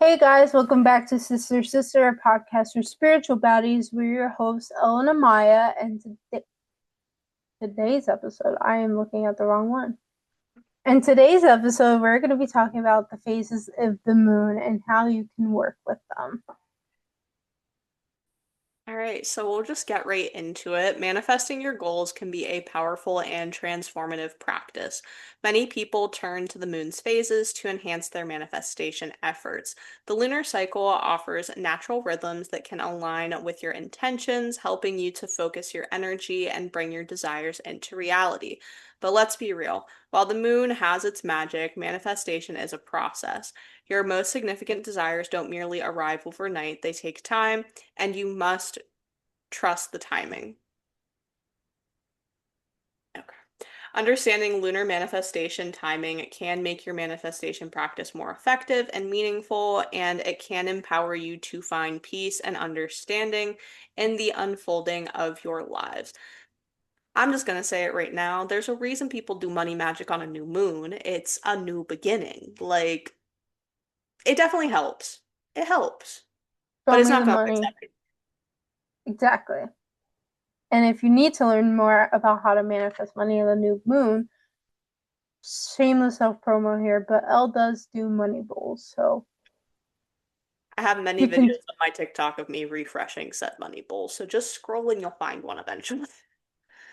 Hey guys, welcome back to Sister, a podcast for spiritual baddies. We're your hosts, Ellen and Maya, and today's episode, I am looking at the wrong one. In today's episode, we're going to be talking about the phases of the moon and how you can work with them. All right, so we'll just get right into it. Manifesting your goals can be a powerful and transformative practice. Many people turn to the moon's phases to enhance their manifestation efforts. The lunar cycle offers natural rhythms that can align with your intentions, helping you to focus your energy and bring your desires into reality. But let's be real, while the moon has its magic, manifestation is a process. Your most significant desires don't merely arrive overnight, they take time, and you must trust the timing. Okay. Understanding lunar manifestation timing can make your manifestation practice more effective and meaningful, and it can empower you to find peace and understanding in the unfolding of your lives. I'm just going to say it right now. There's a reason people do money magic on a new moon. It's a new beginning. Like, it definitely helps. It helps, but Show it's me not the going to fix money. everything. Exactly. And if you need to learn more about how to manifest money on the new moon, shameless self promo here, but Elle does do money bowls. So I have many you can videos on my TikTok of me refreshing set money bowls, so just scroll and you'll find one eventually.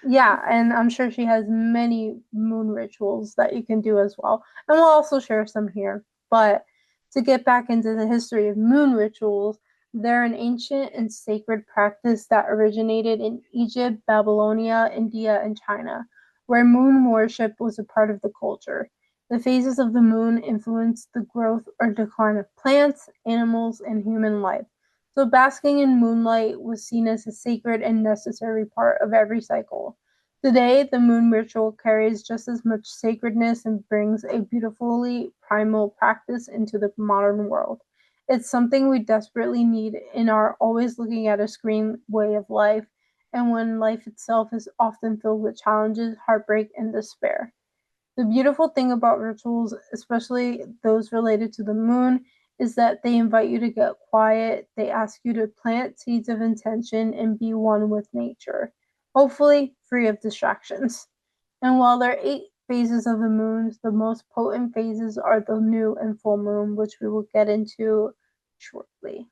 Yeah, and I'm sure she has many moon rituals that you can do as well. And we'll also share some here. But to get back into the history of moon rituals, they're an ancient and sacred practice that originated in Egypt, Babylonia, India, and China, where moon worship was a part of the culture. The phases of the moon influence the growth or decline of plants, animals, and human life. So basking in moonlight was seen as a sacred and necessary part of every cycle. Today, the moon ritual carries just as much sacredness and brings a beautifully primal practice into the modern world. It's something we desperately need in our always looking at a screen way of life, and when life itself is often filled with challenges, heartbreak, and despair. The beautiful thing about rituals, especially those related to the moon, is that they invite you to get quiet. They ask you to plant seeds of intention and be one with nature, hopefully free of distractions. And while there are 8 phases of the moon, the most potent phases are the new and full moon, which we will get into shortly.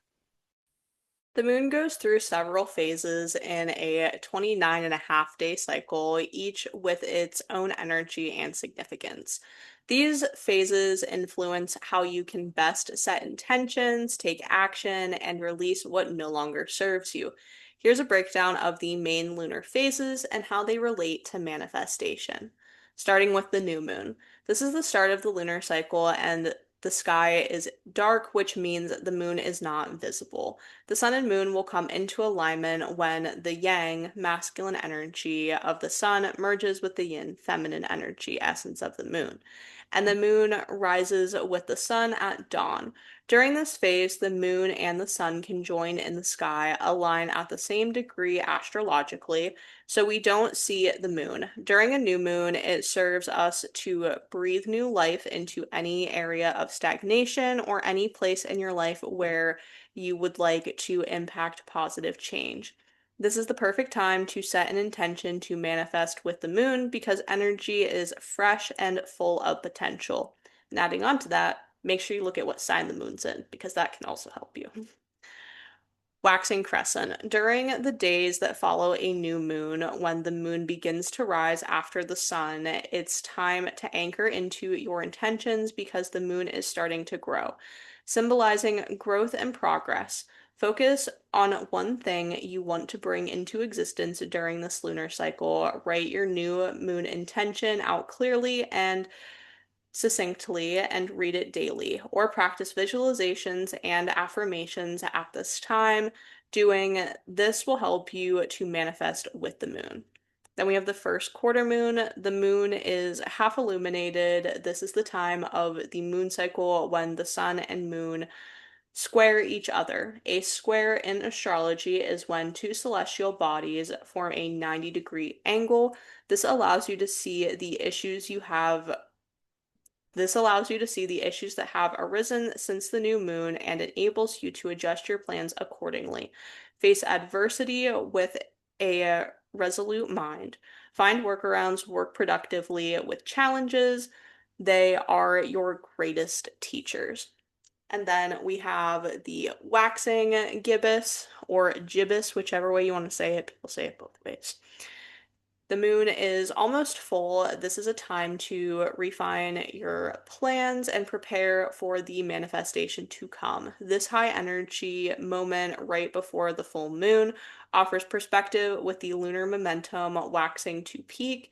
The moon goes through several phases in a 29.5 day cycle, each with its own energy and significance. These phases influence how you can best set intentions, take action, and release what no longer serves you. Here's a breakdown of the main lunar phases and how they relate to manifestation. Starting with the new moon. This is the start of the lunar cycle, and the sky is dark, which means the moon is not visible. The sun and moon will come into alignment when the yang, masculine energy of the sun, merges with the yin, feminine energy, essence of the moon. And the moon rises with the sun at dawn. During this phase, the moon and the sun can join in the sky, align at the same degree astrologically, so we don't see the moon. During a new moon, it serves us to breathe new life into any area of stagnation or any place in your life where you would like to impact positive change. This is the perfect time to set an intention to manifest with the moon because energy is fresh and full of potential. And adding on to that, make sure you look at what sign the moon's in because that can also help you. Waxing crescent. During the days that follow a new moon, when the moon begins to rise after the sun, it's time to anchor into your intentions because the moon is starting to grow, symbolizing growth and progress. Focus on one thing you want to bring into existence during this lunar cycle. Write your new moon intention out clearly and succinctly and read it daily, or practice visualizations and affirmations at this time. Doing this will help you to manifest with the moon. Then we have the first quarter moon. The moon is half illuminated. This is the time of the moon cycle when the sun and moon square each other. A square in astrology is when two celestial bodies form a 90-degree angle. This allows you to see the issues you have This allows you to see the issues that have arisen since the new moon and enables you to adjust your plans accordingly. Face adversity with a resolute mind. Find workarounds, work productively with challenges. They are your greatest teachers. And then we have the waxing gibbous or gibbous, whichever way you want to say it. People say it both ways. The moon is almost full. This is a time to refine your plans and prepare for the manifestation to come. This high energy moment right before the full moon offers perspective with the lunar momentum waxing to peak.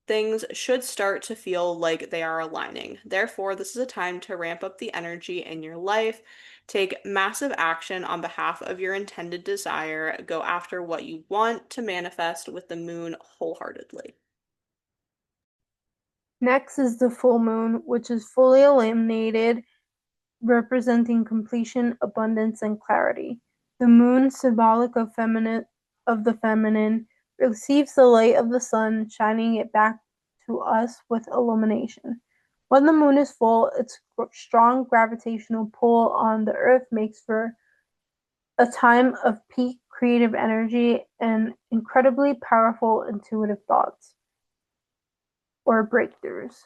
Things should start to feel like they are aligning. Therefore, this is a time to ramp up the energy in your life, take massive action on behalf of your intended desire, go after what you want to manifest with the moon wholeheartedly. Next is the full moon, which is fully illuminated, representing completion, abundance, and clarity. The moon, symbolic of the feminine, receives the light of the sun, shining it back to us with illumination. When the moon is full, its strong gravitational pull on the earth makes for a time of peak creative energy and incredibly powerful intuitive thoughts or breakthroughs.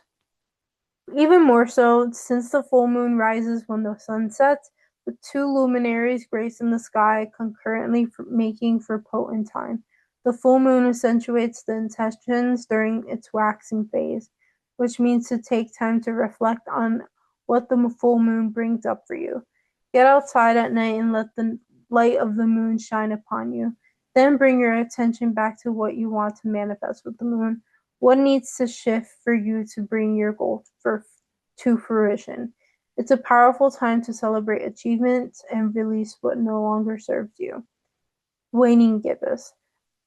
Even more so, since the full moon rises when the sun sets, with two luminaries gracing the sky concurrently making for potent time. The full moon accentuates the intentions during its waxing phase, which means to take time to reflect on what the full moon brings up for you. Get outside at night and let the light of the moon shine upon you. Then bring your attention back to what you want to manifest with the moon. What needs to shift for you to bring your goal to fruition? It's a powerful time to celebrate achievements and release what no longer serves you. Waning gibbous.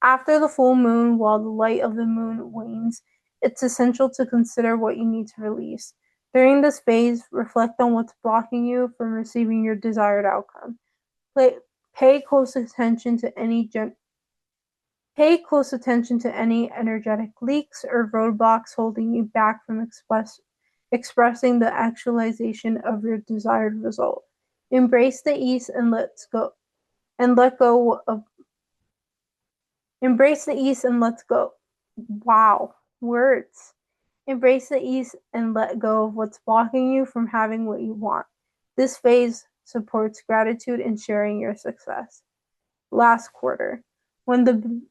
After the full moon, while the light of the moon wanes, it's essential to consider what you need to release. During this phase, reflect on what's blocking you from receiving your desired outcome. Pay, pay close attention to any Pay close attention to any energetic leaks or roadblocks holding you back from expressing the actualization of your desired result. Embrace the ease and let go of Embrace the ease and let go. Wow, words. Embrace the ease and let go of what's blocking you from having what you want. This phase supports gratitude and sharing your success. Last quarter. When the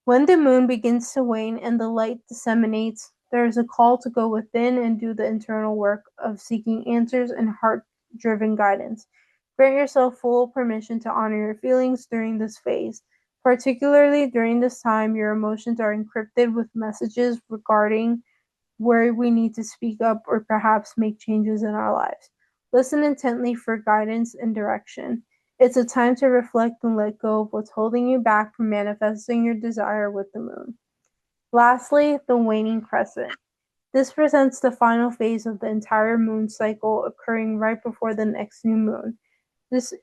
When the moon begins to wane and the light disseminates, there is a call to go within and do the internal work of seeking answers and heart-driven guidance. Grant yourself full permission to honor your feelings during this phase. Particularly during this time, your emotions are encrypted with messages regarding where we need to speak up or perhaps make changes in our lives. Listen intently for guidance and direction. It's a time to reflect and let go of what's holding you back from manifesting your desire with the moon. Lastly, the waning crescent. This presents the final phase of the entire moon cycle occurring right before the next new moon. This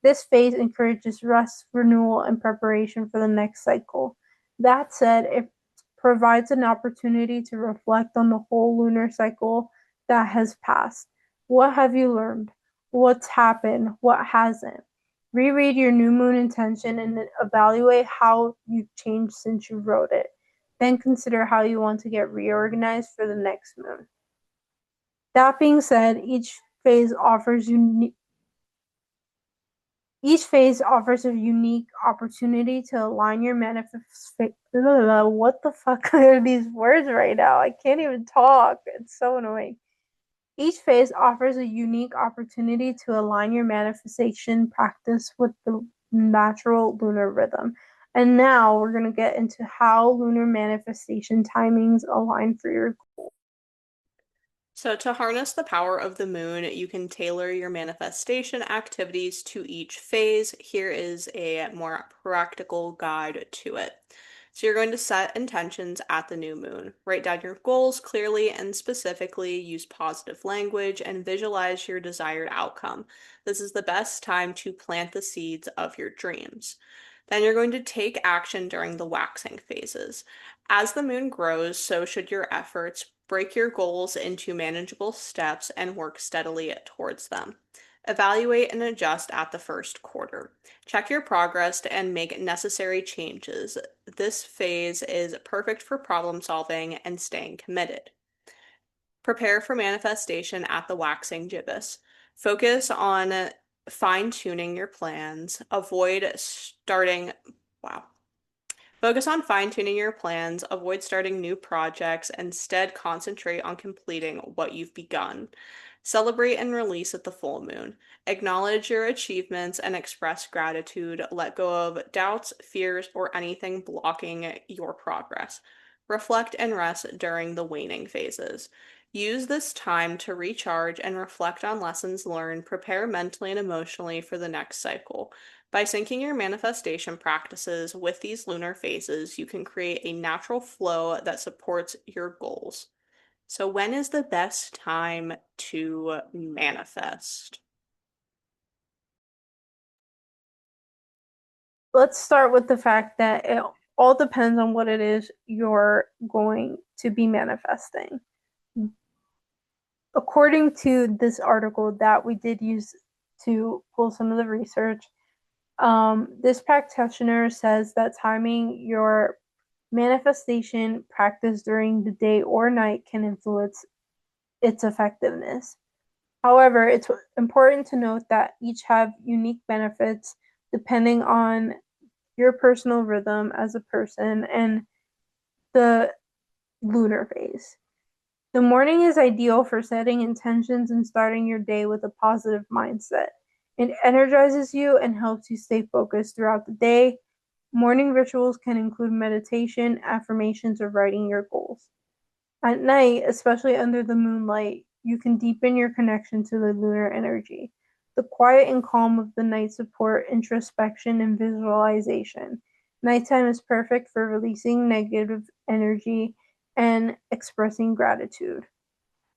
this phase encourages rest, renewal, and preparation for the next cycle. That said, it provides an opportunity to reflect on the whole lunar cycle that has passed. What have you learned? What's happened? What hasn't? Reread your new moon intention and evaluate how you've changed since you wrote it. Then consider how you want to get reorganized for the next moon. That being said, each phase offers a unique opportunity to align your manifest. What the fuck are these words right now? I can't even talk. It's so annoying. Each phase offers a unique opportunity to align your manifestation practice with the natural lunar rhythm. And now we're going to get into how lunar manifestation timings align for your. So, to harness the power of the moon, you can tailor your manifestation activities to each phase. Here is a more practical guide to it. So, you're going to set intentions at the new moon. Write down your goals clearly and specifically, use positive language, and visualize your desired outcome. This is the best time to plant the seeds of your dreams. Then you're going to take action during the waxing phases. As the moon grows, so should your efforts. Break your goals into manageable steps and work steadily towards them. Evaluate and adjust at the first quarter. Check your progress and make necessary changes. This phase is perfect for problem solving and staying committed. Prepare for manifestation at the waxing gibbous. Focus on fine tuning your plans. Wow. Focus on fine-tuning your plans, avoid starting new projects, instead concentrate on completing what you've begun. Celebrate and release at the full moon. Acknowledge your achievements and express gratitude. Let go of doubts, fears, or anything blocking your progress. Reflect and rest during the waning phases. Use this time to recharge and reflect on lessons learned. Prepare mentally and emotionally for the next cycle. By syncing your manifestation practices with these lunar phases, you can create a natural flow that supports your goals. So, when is the best time to manifest? Let's start with the fact that it all depends on what it is you're going to be manifesting. According to this article that we did use to pull some of the research, this practitioner says that timing your manifestation practice during the day or night can influence its effectiveness. However, it's important to note that each have unique benefits depending on your personal rhythm as a person and the lunar phase. The morning is ideal for setting intentions and starting your day with a positive mindset. It energizes you and helps you stay focused throughout the day. Morning rituals can include meditation, affirmations, or writing your goals. At night, especially under the moonlight, you can deepen your connection to the lunar energy. The quiet and calm of the night support introspection and visualization. Nighttime is perfect for releasing negative energy and expressing gratitude.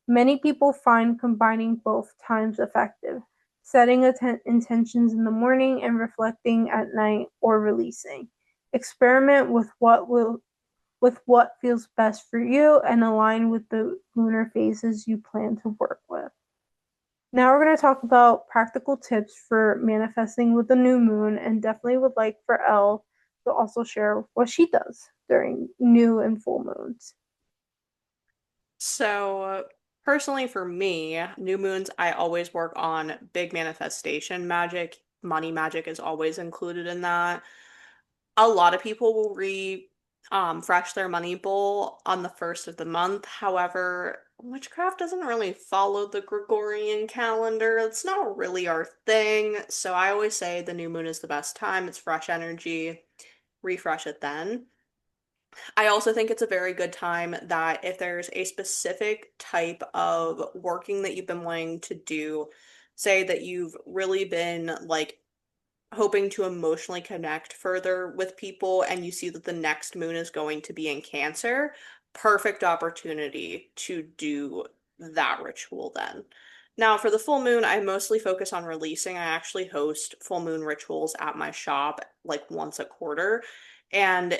Many people find combining both times effective, setting intentions in the morning and reflecting at night or releasing. Experiment with what feels best for you and align with the lunar phases you plan to work with. Now we're going to talk about practical tips for manifesting with the new moon, and definitely would like for Elle to also share what she does during new and full moons. So, personally, for me, new moons, I always work on big manifestation magic. Money magic is always included in that. A lot of people will fresh their money bowl on the first of the month. However, witchcraft doesn't really follow the Gregorian calendar. It's not really our thing. So I always say the new moon is the best time. It's fresh energy. Refresh it then. I also think it's a very good time that if there's a specific type of working that you've been wanting to do, say that you've really been like hoping to emotionally connect further with people and you see that the next moon is going to be in Cancer, perfect opportunity to do that ritual then. Now, for the full moon, I mostly focus on releasing. I actually host full moon rituals at my shop like once a quarter. And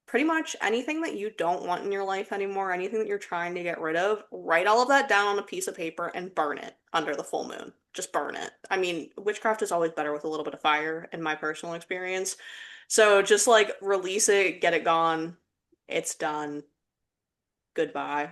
pretty much anything that you don't want in your life anymore, anything that you're trying to get rid of, write all of that down on a piece of paper and burn it under the full moon. Just burn it. I mean, witchcraft is always better with a little bit of fire, in my personal experience. So just like release it, get it gone. It's done. Goodbye.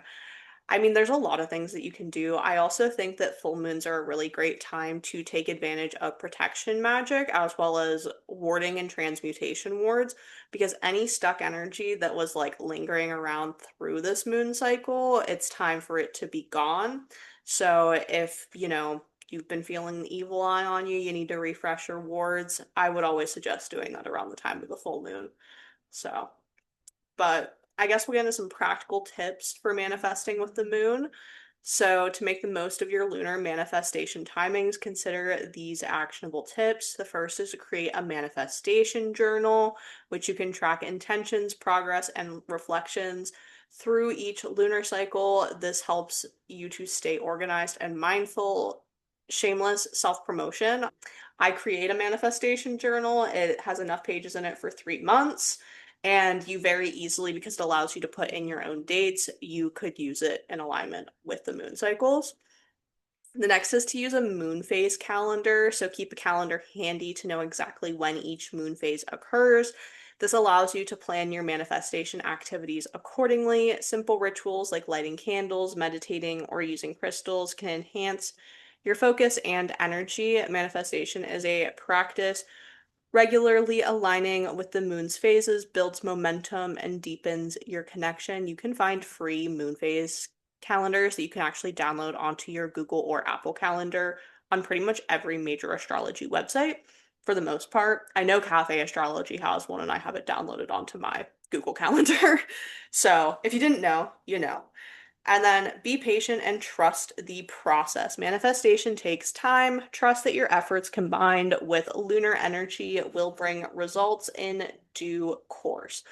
I mean, there's a lot of things that you can do. I also think that full moons are a really great time to take advantage of protection magic as well as warding and transmutation wards because any stuck energy that was like lingering around through this moon cycle, it's time for it to be gone. So if, you've been feeling the evil eye on you, you need to refresh your wards, I would always suggest doing that around the time of the full moon. So, but I guess we'll get into some practical tips for manifesting with the moon. So, to make the most of your lunar manifestation timings, consider these actionable tips. The first is to create a manifestation journal, which you can track intentions, progress, and reflections through each lunar cycle. This helps you to stay organized and mindful. Shameless self promotion. I create a manifestation journal. It has enough pages in it for 3 months. And you very easily, because it allows you to put in your own dates, you could use it in alignment with the moon cycles. The next is to use a moon phase calendar. So keep a calendar handy to know exactly when each moon phase occurs. This allows you to plan your manifestation activities accordingly. Simple rituals like lighting candles, meditating, or using crystals can enhance your focus and energy. Manifestation is a practice. Regularly aligning with the moon's phases builds momentum and deepens your connection. You can find free moon phase calendars that you can actually download onto your Google or Apple Calendar on pretty much every major astrology website for the most part. I know Cafe Astrology has one and I have it downloaded onto my Google Calendar. So if you didn't know, you know. And then be patient and trust the process. Manifestation takes time. Trust that your efforts combined with lunar energy will bring results in due course.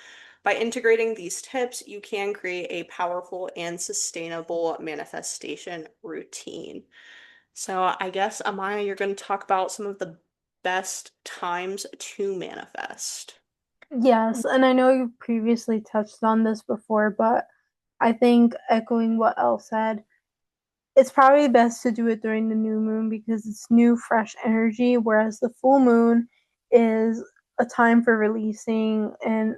By integrating these tips, you can create a powerful and sustainable manifestation routine. So, I guess, Amaya, you're going to talk about some of the best times to manifest. Yes, and I know you previously touched on this before, but I think echoing what Elle said, it's probably best to do it during the new moon because it's new, fresh energy, whereas the full moon is a time for releasing and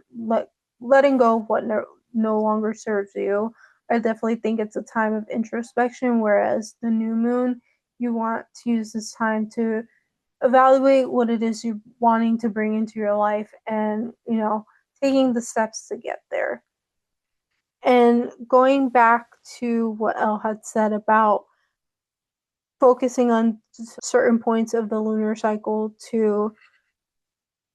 letting go of what no longer serves you. I definitely think it's a time of introspection, whereas the new moon, you want to use this time to evaluate what it is you're wanting to bring into your life and, taking the steps to get there. And going back to what Elle had said about focusing on certain points of the lunar cycle to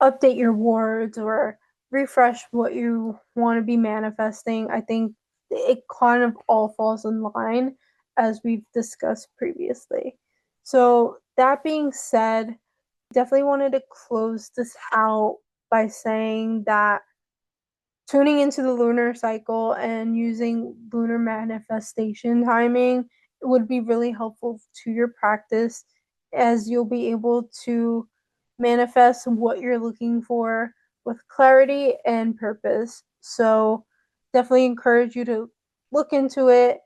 update your wards or refresh what you want to be manifesting, I think it kind of all falls in line as we've discussed previously. So, that being said, definitely wanted to close this out by saying that tuning into the lunar cycle and using lunar manifestation timing would be really helpful to your practice as you'll be able to manifest what you're looking for with clarity and purpose. So, definitely encourage you to look into it.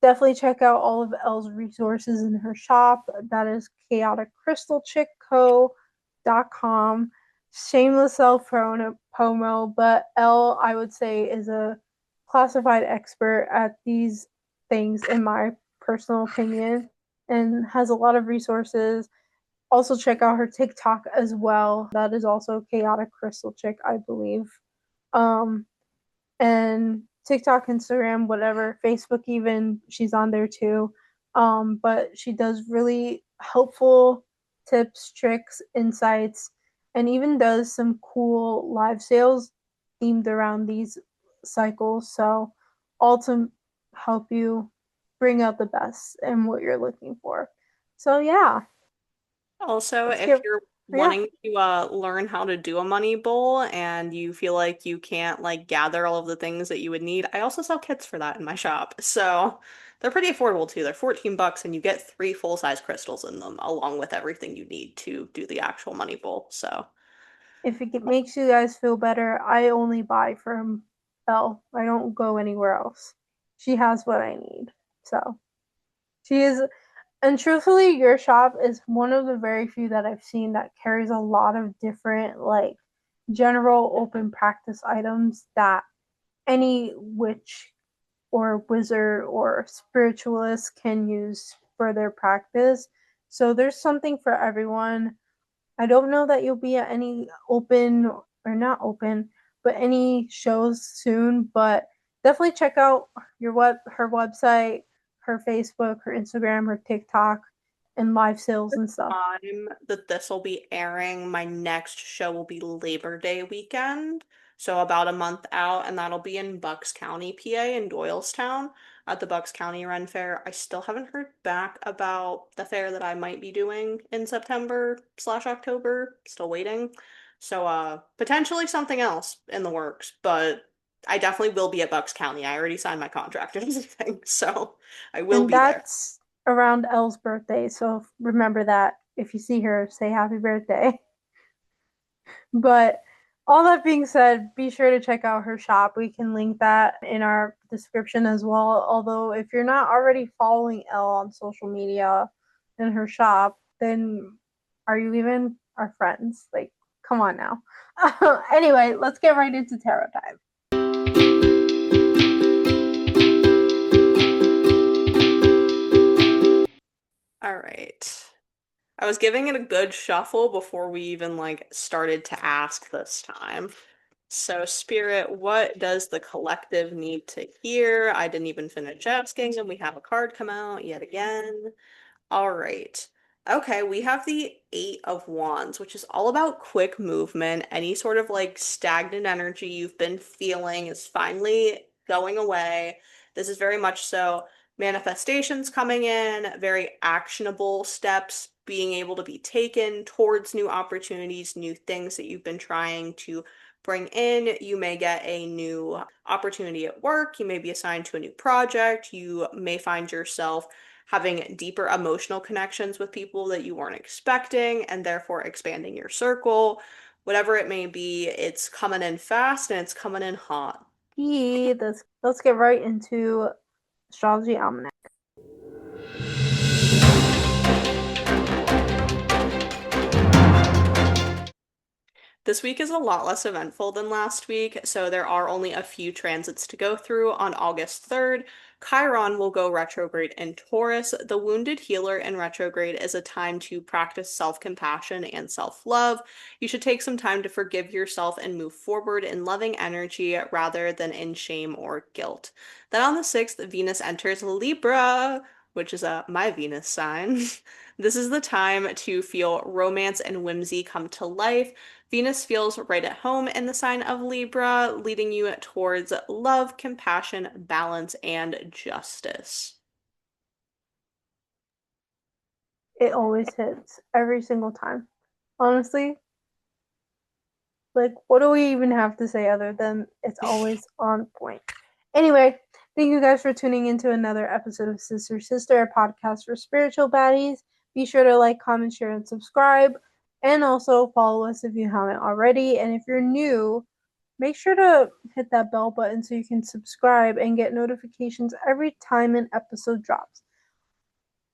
Definitely check out all of Elle's resources in her shop. That is chaoticrystalchickco.com. Shameless self promo, but Elle, I would say, is a classified expert at these things, in my personal opinion, and has a lot of resources. Also, check out her TikTok as well. That is also Chaotic Crystal Chick, I believe. Um, and TikTok, Instagram, whatever, Facebook even, she's on there too. But she does really helpful tips, tricks, insights, and even does some cool live sales themed around these cycles. So, all to help you bring out the best and what you're looking for. So, yeah, Also, let's if get, you're yeah, wanting to learn how to do a money bowl and you feel like you can't like gather all of the things that you would need, I also sell kits for that in my shop. So they're pretty affordable too. They're 14 bucks and you get three full-size crystals in them along with everything you need to do the actual money bowl. So if it makes you guys feel better, I only buy from Elle. I don't go anywhere else. She has what I need. So she is, and truthfully, your shop is one of the very few that I've seen that carries a lot of different, like, general open practice items that any witch or wizard or spiritualist can use for their practice. So there's something for everyone. I don't know that you'll be at any open or not open, but any shows soon. But definitely check out her website, her Facebook, her Instagram, her TikTok, and live sales and stuff. time that this will be airing, my next show will be Labor Day weekend. So about a month out, and that'll be in Bucks County, PA, in Doylestown at the Bucks County Ren Fair. I still haven't heard back about the fair that I might be doing in September/October. Still waiting. So potentially something else in the works, but I definitely will be at Bucks County. I already signed my contract and everything, so I will And be there. that's around Elle's birthday. So remember that if you see her, say happy birthday. But All that being said, be sure to check out her shop. We can link that in our description as well. Although, if you're not already following Elle on social media in her shop, then are you even our friends? Like, come on now. Anyway, let's get right into tarot time. All right. I was giving it a good shuffle before we even started to ask this time. So, Spirit, what does the collective need to hear? I didn't even finish asking, and we have a card come out yet again. All right. Okay, we have the Eight of Wands, which is all about quick movement. Any sort of stagnant energy you've been feeling is finally going away. This is very much so manifestations coming in, very actionable steps being able to be taken towards new opportunities, new things that you've been trying to bring in. You may get a new opportunity at work. You may be assigned to a new project. You may find yourself having deeper emotional connections with people that you weren't expecting, and therefore expanding your circle. Whatever it may be, it's coming in fast and it's coming in hot. Let's get right into astrology almanac. This week is a lot less eventful than last week, so there are only a few transits to go through. On August 3rd, Chiron will go retrograde in Taurus. The wounded healer in retrograde is a time to practice self-compassion and self-love. You should take some time to forgive yourself and move forward in loving energy rather than in shame or guilt. Then on the 6th, Venus enters Libra, which is my Venus sign. This is the time to feel romance and whimsy come to life. Venus feels right at home in the sign of Libra, leading you towards love, compassion, balance, and justice. It always hits every single time. Honestly, like, what do we even have to say other than it's always on point? Anyway, thank you guys for tuning into another episode of Sister Sister, a podcast for spiritual baddies. Be sure to like, comment, share, and subscribe. And also follow us if you haven't already. And if you're new, make sure to hit that bell button so you can subscribe and get notifications every time an episode drops.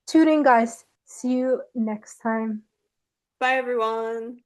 Tune in, guys. See you next time. Bye, everyone.